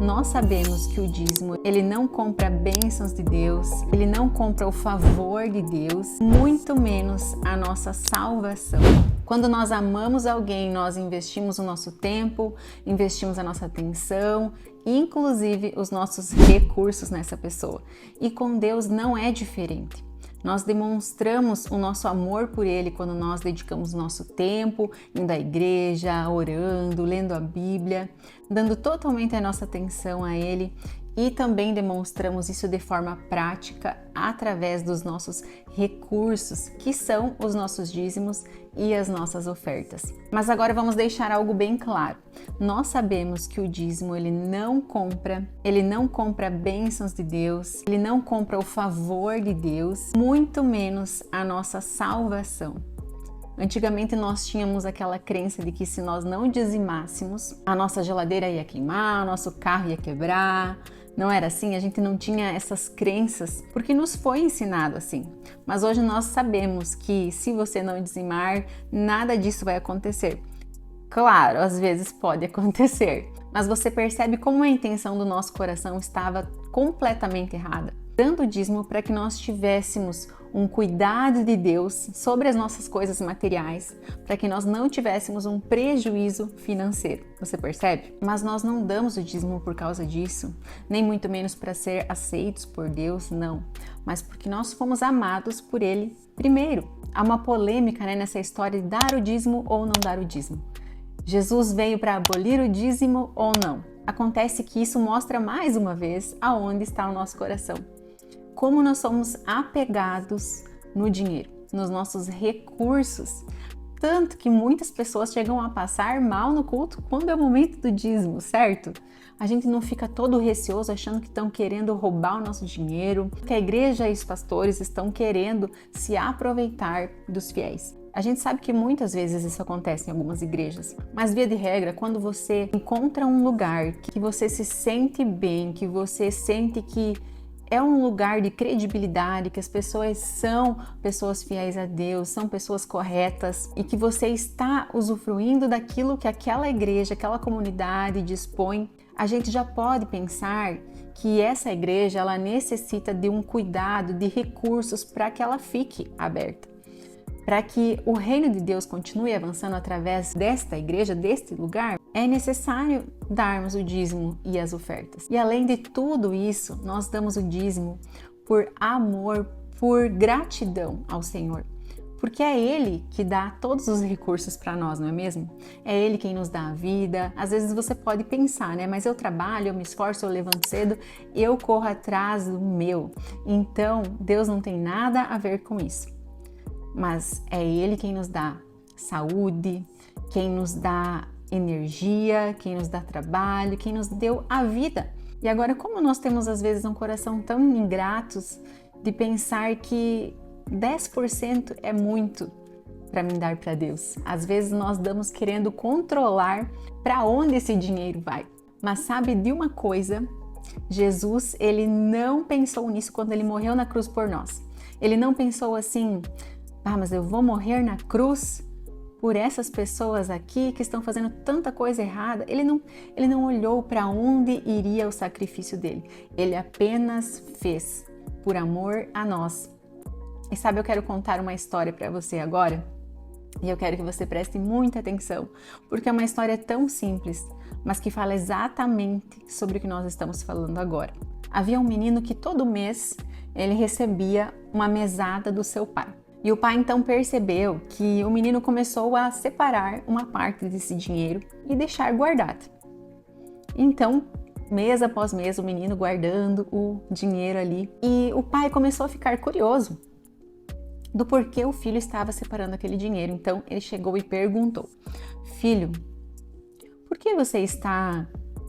Nós sabemos que o dízimo, ele não compra bênçãos de Deus, ele não compra o favor de Deus, muito menos a nossa salvação. Quando nós amamos alguém, nós investimos o nosso tempo, investimos a nossa atenção, inclusive os nossos recursos nessa pessoa. E com Deus não é diferente. Nós demonstramos o nosso amor por Ele quando nós dedicamos nosso tempo indo à igreja, orando, lendo a Bíblia, dando totalmente a nossa atenção a Ele, e também demonstramos isso de forma prática através dos nossos recursos, que são os nossos dízimos e as nossas ofertas. Mas agora vamos deixar algo bem claro. Nós sabemos que o dízimo ele não compra bênçãos de Deus, ele não compra o favor de Deus, muito menos a nossa salvação. Antigamente nós tínhamos aquela crença de que se nós não dizimássemos, a nossa geladeira ia queimar, o nosso carro ia quebrar. Não era assim? A gente não tinha essas crenças porque nos foi ensinado assim. Mas hoje nós sabemos que se você não dizimar, nada disso vai acontecer. Claro, às vezes pode acontecer, mas você percebe como a intenção do nosso coração estava completamente errada. Dando o dízimo para que nós tivéssemos um cuidado de Deus sobre as nossas coisas materiais, para que nós não tivéssemos um prejuízo financeiro. Você percebe? Mas nós não damos o dízimo por causa disso, nem muito menos para ser aceitos por Deus, não. Mas porque nós fomos amados por Ele primeiro. Há uma polêmica, nessa história de dar o dízimo ou não dar o dízimo. Jesus veio para abolir o dízimo ou não? Acontece que isso mostra mais uma vez aonde está o nosso coração. Como nós somos apegados no dinheiro, nos nossos recursos, tanto que muitas pessoas chegam a passar mal no culto quando é o momento do dízimo, certo? A gente não fica todo receoso achando que estão querendo roubar o nosso dinheiro, que a igreja e os pastores estão querendo se aproveitar dos fiéis. A gente sabe que muitas vezes isso acontece em algumas igrejas, mas via de regra, quando você encontra um lugar que você se sente bem, que você sente que é um lugar de credibilidade, que as pessoas são pessoas fiéis a Deus, são pessoas corretas e que você está usufruindo daquilo que aquela igreja, aquela comunidade dispõe, a gente já pode pensar que essa igreja ela necessita de um cuidado, de recursos para que ela fique aberta. Para que o reino de Deus continue avançando através desta igreja, deste lugar, é necessário darmos o dízimo e as ofertas. E além de tudo isso, nós damos o dízimo por amor, por gratidão ao Senhor. Porque é Ele que dá todos os recursos para nós, não é mesmo? É Ele quem nos dá a vida. Às vezes você pode pensar, mas eu trabalho, eu me esforço, eu levanto cedo, eu corro atrás do meu. Então, Deus não tem nada a ver com isso. Mas é Ele quem nos dá saúde, quem nos dá energia, quem nos dá trabalho, quem nos deu a vida. E agora, como nós temos às vezes um coração tão ingratos de pensar que 10% é muito para mim dar para Deus. Às vezes nós damos querendo controlar para onde esse dinheiro vai. Mas sabe de uma coisa? Jesus, ele não pensou nisso quando ele morreu na cruz por nós. Ele não pensou assim: mas eu vou morrer na cruz por essas pessoas aqui que estão fazendo tanta coisa errada. Ele não olhou para onde iria o sacrifício dele. Ele apenas fez por amor a nós. E sabe, eu quero contar uma história para você agora. E eu quero que você preste muita atenção, porque é uma história tão simples, mas que fala exatamente sobre o que nós estamos falando agora. Havia um menino que todo mês ele recebia uma mesada do seu pai. E o pai então percebeu que o menino começou a separar uma parte desse dinheiro e deixar guardado. Então, mês após mês, o menino guardando o dinheiro ali. E o pai começou a ficar curioso do porquê o filho estava separando aquele dinheiro. Então, ele chegou e perguntou: filho, por que você está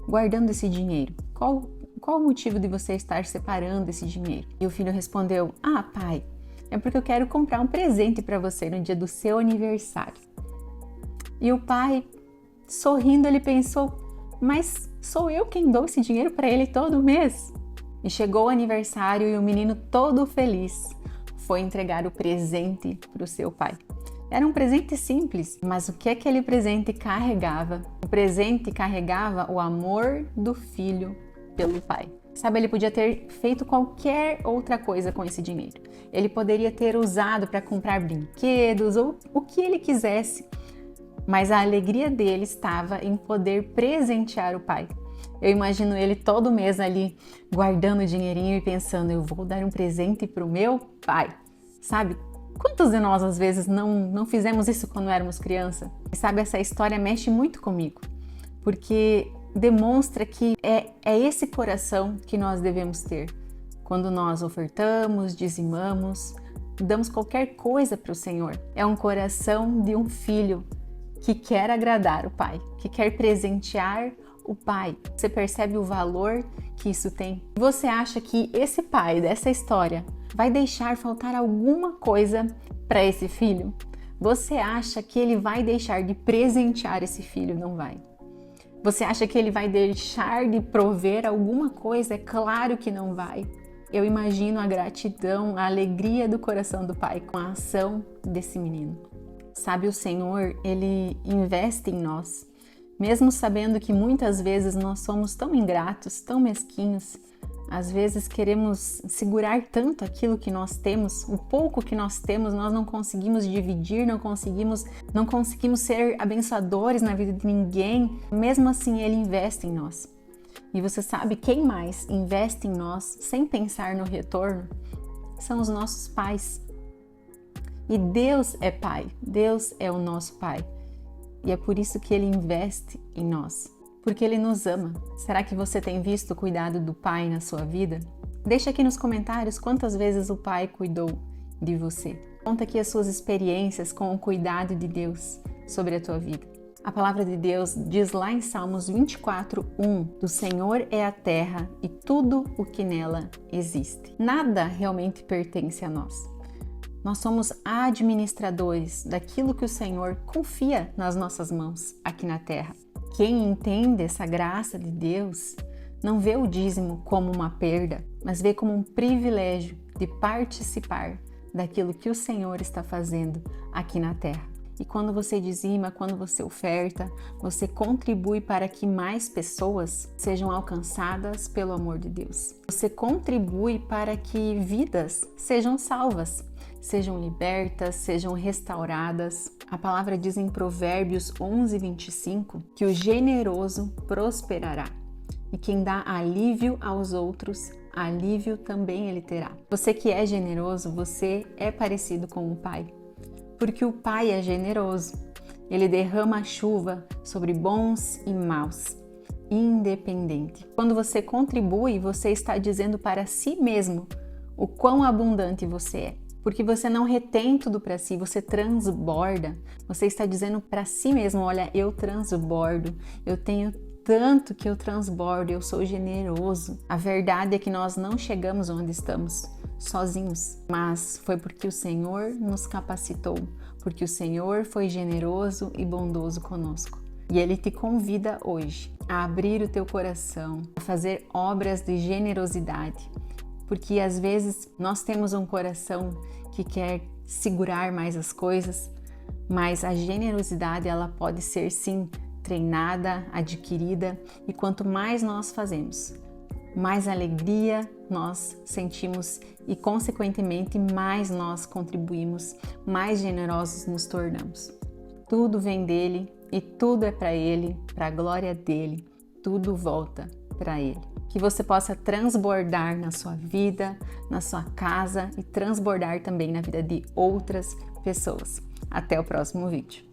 guardando esse dinheiro? Qual o motivo de você estar separando esse dinheiro? E o filho respondeu: pai, é porque eu quero comprar um presente para você no dia do seu aniversário. E o pai, sorrindo, ele pensou: mas sou eu quem dou esse dinheiro para ele todo mês? E chegou o aniversário e o menino todo feliz foi entregar o presente para o seu pai. Era um presente simples, mas o que aquele presente carregava? O presente carregava o amor do filho pelo pai. Sabe, ele podia ter feito qualquer outra coisa com esse dinheiro. Ele poderia ter usado para comprar brinquedos ou o que ele quisesse, mas a alegria dele estava em poder presentear o pai. Eu imagino ele todo mês ali guardando o dinheirinho e pensando, eu vou dar um presente para o meu pai. Sabe, quantos de nós às vezes não fizemos isso quando éramos criança? E sabe, essa história mexe muito comigo, porque demonstra que é esse coração que nós devemos ter. Quando nós ofertamos, dizimamos, damos qualquer coisa para o Senhor. É um coração de um filho que quer agradar o pai, que quer presentear o pai. Você percebe o valor que isso tem? Você acha que esse pai dessa história vai deixar faltar alguma coisa para esse filho? Você acha que ele vai deixar de presentear esse filho? Não vai. Você acha que ele vai deixar de prover alguma coisa? É claro que não vai. Eu imagino a gratidão, a alegria do coração do pai com a ação desse menino. Sabe, o Senhor, Ele investe em nós, mesmo sabendo que muitas vezes nós somos tão ingratos, tão mesquinhos. Às vezes queremos segurar tanto aquilo que nós temos, o pouco que nós temos, nós não conseguimos dividir, não conseguimos ser abençoadores na vida de ninguém. Mesmo assim, Ele investe em nós. E você sabe quem mais investe em nós sem pensar no retorno? São os nossos pais. E Deus é Pai, Deus é o nosso Pai. E é por isso que Ele investe em nós, porque Ele nos ama. Será que você tem visto o cuidado do Pai na sua vida? Deixa aqui nos comentários quantas vezes o Pai cuidou de você. Conta aqui as suas experiências com o cuidado de Deus sobre a tua vida. A palavra de Deus diz lá em Salmos 24:1, do Senhor é a terra e tudo o que nela existe. Nada realmente pertence a nós. Nós somos administradores daquilo que o Senhor confia nas nossas mãos aqui na terra. Quem entende essa graça de Deus não vê o dízimo como uma perda, mas vê como um privilégio de participar daquilo que o Senhor está fazendo aqui na terra. E quando você dizima, quando você oferta, você contribui para que mais pessoas sejam alcançadas pelo amor de Deus. Você contribui para que vidas sejam salvas, sejam libertas, sejam restauradas. A palavra diz em Provérbios 11:25 que o generoso prosperará. E quem dá alívio aos outros, alívio também ele terá. Você que é generoso, você é parecido com o Pai. Porque o Pai é generoso. Ele derrama a chuva sobre bons e maus, independente. Quando você contribui, você está dizendo para si mesmo o quão abundante você é. Porque você não retém tudo para si, você transborda. Você está dizendo para si mesmo, olha, eu transbordo, eu tenho tanto que eu transbordo, eu sou generoso. A verdade é que nós não chegamos onde estamos sozinhos, mas foi porque o Senhor nos capacitou, porque o Senhor foi generoso e bondoso conosco. E Ele te convida hoje a abrir o teu coração, a fazer obras de generosidade, porque às vezes nós temos um coração que quer segurar mais as coisas, mas a generosidade ela pode ser sim treinada, adquirida, e quanto mais nós fazemos, mais alegria nós sentimos e, consequentemente, mais nós contribuímos, mais generosos nos tornamos. Tudo vem dele e tudo é para ele, para a glória dele, tudo volta para ele. Que você possa transbordar na sua vida, na sua casa e transbordar também na vida de outras pessoas. Até o próximo vídeo.